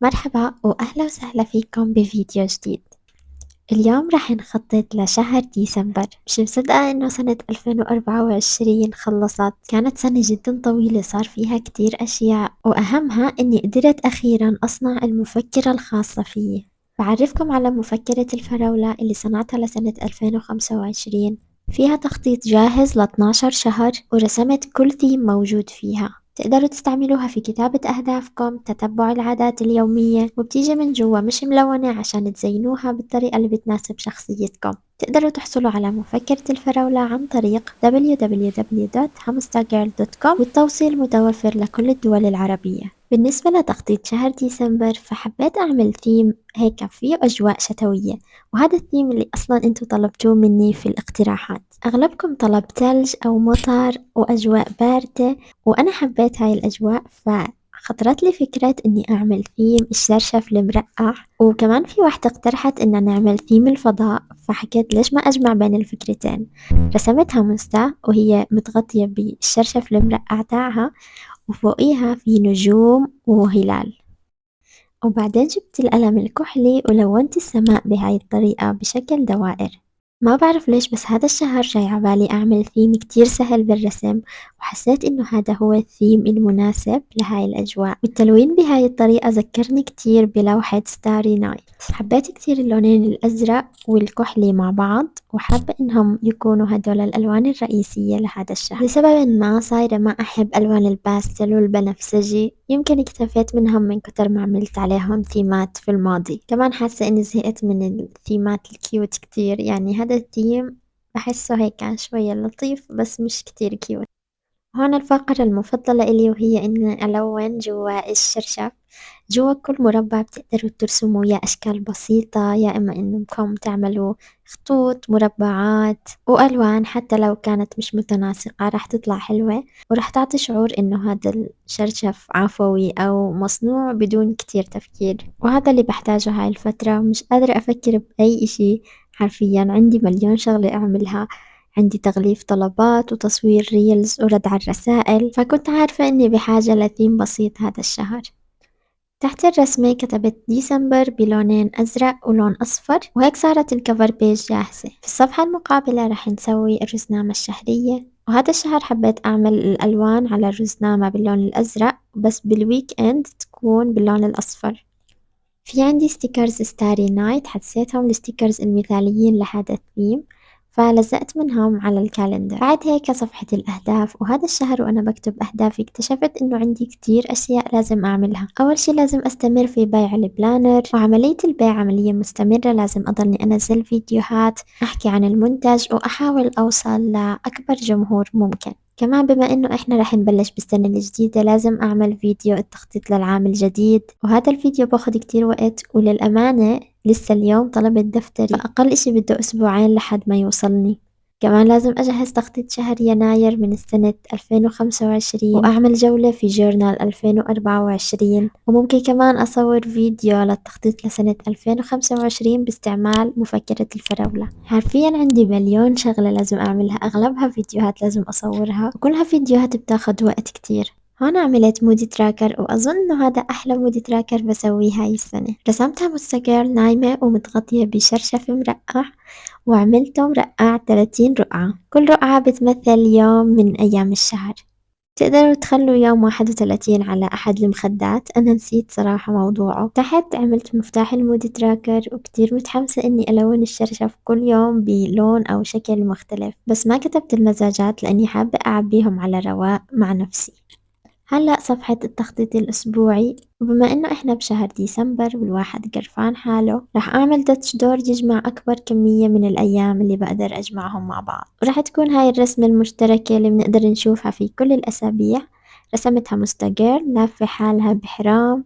مرحبا وأهلا وسهلا فيكم بفيديو جديد. اليوم راح نخطط لشهر ديسمبر. مش مصدقة إنه سنة 2024 خلصت. كانت سنة جدا طويلة صار فيها كتير أشياء، وأهمها إني قدرت أخيرا أصنع المفكرة الخاصة فيي. بعرفكم على مفكرة الفراولة اللي صنعتها لسنة 2025. فيها تخطيط جاهز ل 12 شهر، ورسمت كل ثيم موجود فيها. تقدروا تستعملوها في كتابة أهدافكم، تتبع العادات اليومية، وبتيجي من جوا مش ملونة عشان تزينوها بالطريقة اللي بتناسب شخصيتكم. تقدروا تحصلوا على مفكرة الفراولة عن طريق www.hamstergirl.com، والتوصيل متوفر لكل الدول العربية. بالنسبة لتخطيط شهر ديسمبر فحبيت أعمل ثيم هيك فيه أجواء شتوية، وهذا الثيم اللي أصلا أنتوا طلبتوه مني في الاقتراحات. أغلبكم طلب ثلج أو مطر وأجواء باردة، وأنا حبيت هاي الأجواء، فخطرت لي فكرة إني أعمل ثيم الشرشف المرقع. وكمان في واحدة اقترحت إن نعمل ثيم الفضاء، فحكيت ليش ما أجمع بين الفكرتين. رسمتها مستا وهي متغطية بالشرشف المرقع تاعها، وفوقيها في نجوم وهلال. وبعدين جبت القلم الكحلي ولونت السماء بهاي الطريقة بشكل دوائر. ما بعرف ليش بس هذا الشهر جاي عبالي أعمل ثيم كتير سهل بالرسم، وحسيت إنه هذا هو الثيم المناسب لهاي الأجواء. والتلوين بهاي الطريقة ذكرني كتير بلوحة ستاري نايت. حبيت كتير اللونين الأزرق والكحلي مع بعض، وحابة إنهم يكونوا هدول الألوان الرئيسية لهذا الشهر. لسبب ما صايرة ما أحب ألوان الباستل والبنفسجي، يمكن اكتفيت منهم من كتر ما عملت عليهم ثيمات في الماضي. كمان حاسة إني زهقت من الثيمات الكيوت كتير، يعني هذا الثيم بحسه هيك شوية لطيف بس مش كتير كيوت. هون الفقرة المفضلة إلي، وهي إني ألون جوا الشرشف. جوا كل مربع بتقدروا ترسموا يا أشكال بسيطة، يا إما إنكم تعملوا خطوط مربعات وألوان، حتى لو كانت مش متناسقة راح تطلع حلوة، وراح تعطي شعور إنه هذا الشرشف عفوي أو مصنوع بدون كتير تفكير. وهذا اللي بحتاجه هاي الفترة، مش قادرة أفكر بأي إشي. حرفيا عندي مليون شغلة أعملها، عندي تغليف طلبات وتصوير ريلز ورد على الرسائل، فكنت عارفة إني بحاجة لثيم بسيط هذا الشهر. تحت الرسمة كتبت ديسمبر بلونين أزرق ولون أصفر، وهيك صارت الكفر بيج جاهزة. في الصفحة المقابلة رح نسوي الرزنامة الشهرية، وهذا الشهر حبيت أعمل الألوان على الرزنامة باللون الأزرق، بس بالويك إند تكون باللون الأصفر. في عندي ستيكرز ستاري نايت، حسيتهم الستيكرز المثاليين لهذا الثيم، فلزقت منهم على الكالندر. بعد هيك صفحة الأهداف، وهذا الشهر وأنا بكتب أهدافي اكتشفت إنه عندي كتير أشياء لازم أعملها. أول شي لازم أستمر في بيع البلانر، وعملية البيع عملية مستمرة، لازم أضلني أنزل فيديوهات أحكي عن المنتج وأحاول أوصل لأكبر جمهور ممكن. كمان بما إنه إحنا رح نبلش بالسنة الجديدة لازم أعمل فيديو التخطيط للعام الجديد، وهذا الفيديو باخد كتير وقت، وللأمانة لسه اليوم طلبت دفتري، فأقل إشي بده أسبوعين لحد ما يوصلني. كمان لازم أجهز تخطيط شهر يناير من السنة 2025، وأعمل جولة في جورنال 2024، وممكن كمان أصور فيديو للتخطيط لسنة 2025 باستعمال مفكرة الفراولة. حرفيا عندي مليون شغلة لازم أعملها، أغلبها فيديوهات لازم أصورها، وكلها فيديوهات بتاخد وقت كتير. هون عملت مودي تراكر، وأظن إنه هذا أحلى مودي تراكر بسويه هاي السنة. رسمتها مستقر نايمة ومتغطية بشرشف مرقع، وعملته مرقع 30 رقعة، كل رقعة بتمثل يوم من أيام الشهر. تقدروا تخلوا يوم 31 على أحد المخدات، أنا نسيت صراحة موضوعه. تحت عملت مفتاح المودي تراكر، وكتير متحمسة إني ألون الشرشف كل يوم بلون أو شكل مختلف، بس ما كتبت المزاجات لأني حابة أعبيهم على رواق مع نفسي. هلأ صفحة التخطيط الأسبوعي، وبما إنه إحنا بشهر ديسمبر والواحد قرفان حاله، رح أعمل دتش دور يجمع أكبر كمية من الأيام اللي بقدر أجمعهم مع بعض، ورح تكون هاي الرسمة المشتركة اللي بنقدر نشوفها في كل الأسابيع. رسمتها مستقر لافة حالها بحرام،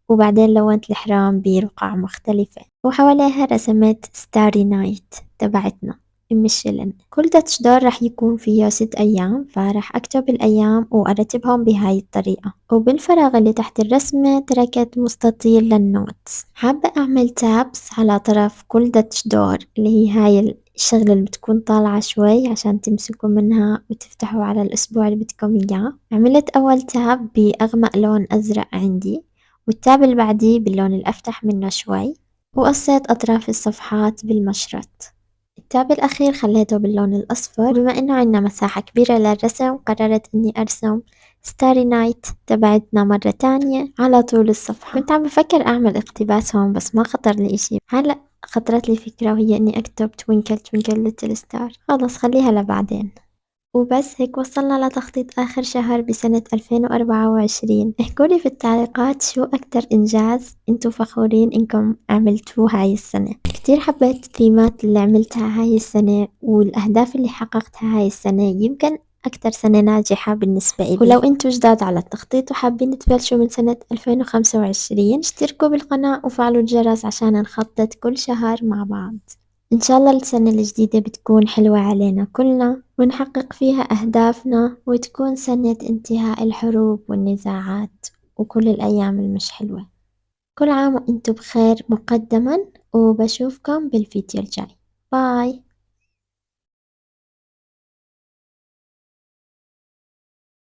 وبعدين لونت الحرام برقع مختلفة، وحواليها رسمت ستاري نايت تبعتنا ميشيلين. كل تاتش دور رح يكون فيه 6 أيام، فرح أكتب الأيام وأرتبهم بهاي الطريقة. وبالفراغ اللي تحت الرسمة تركت مستطيل للنوتس. حابة أعمل تابس على طرف كل تاتش دور، اللي هي هاي الشغلة اللي بتكون طالعة شوي عشان تمسكوا منها وتفتحوا على الأسبوع اللي بدكم إياه. عملت أول تاب بأغمق لون أزرق عندي، والتاب اللي بعديه باللون الأفتح منه شوي، وقصيت أطراف الصفحات بالمشرط. التاب الأخير خليته باللون الأصفر، وبما إنه عنا مساحة كبيرة للرسم قررت إني أرسم ستاري نايت تبعتنا مرة تانية على طول الصفحة. كنت عم بفكر أعمل اقتباس هون بس ما خطر لي إشي، هلأ خطرت لي فكرة وهي إني أكتب توينكل توينكل ليتل ستار، خلص خليها لبعدين. وبس هيك وصلنا لتخطيط آخر شهر بسنة 2024. احكولي في التعليقات شو أكتر إنجاز انتو فخورين إنكم عملتوه هاي السنة. كتير حبيت الثيمات اللي عملتها هاي السنة والأهداف اللي حققتها هاي السنة، يمكن أكتر سنة ناجحة بالنسبة إلي. ولو انتو جداد على التخطيط وحابين تبلشوا من سنة 2025 اشتركوا بالقناة وفعلوا الجرس عشان نخطط كل شهر مع بعض. إن شاء الله السنة الجديدة بتكون حلوة علينا كلنا ونحقق فيها أهدافنا، وتكون سنة انتهاء الحروب والنزاعات وكل الأيام المش حلوة. كل عام وانتم بخير مقدما، وبشوفكم بالفيديو الجاي. باي.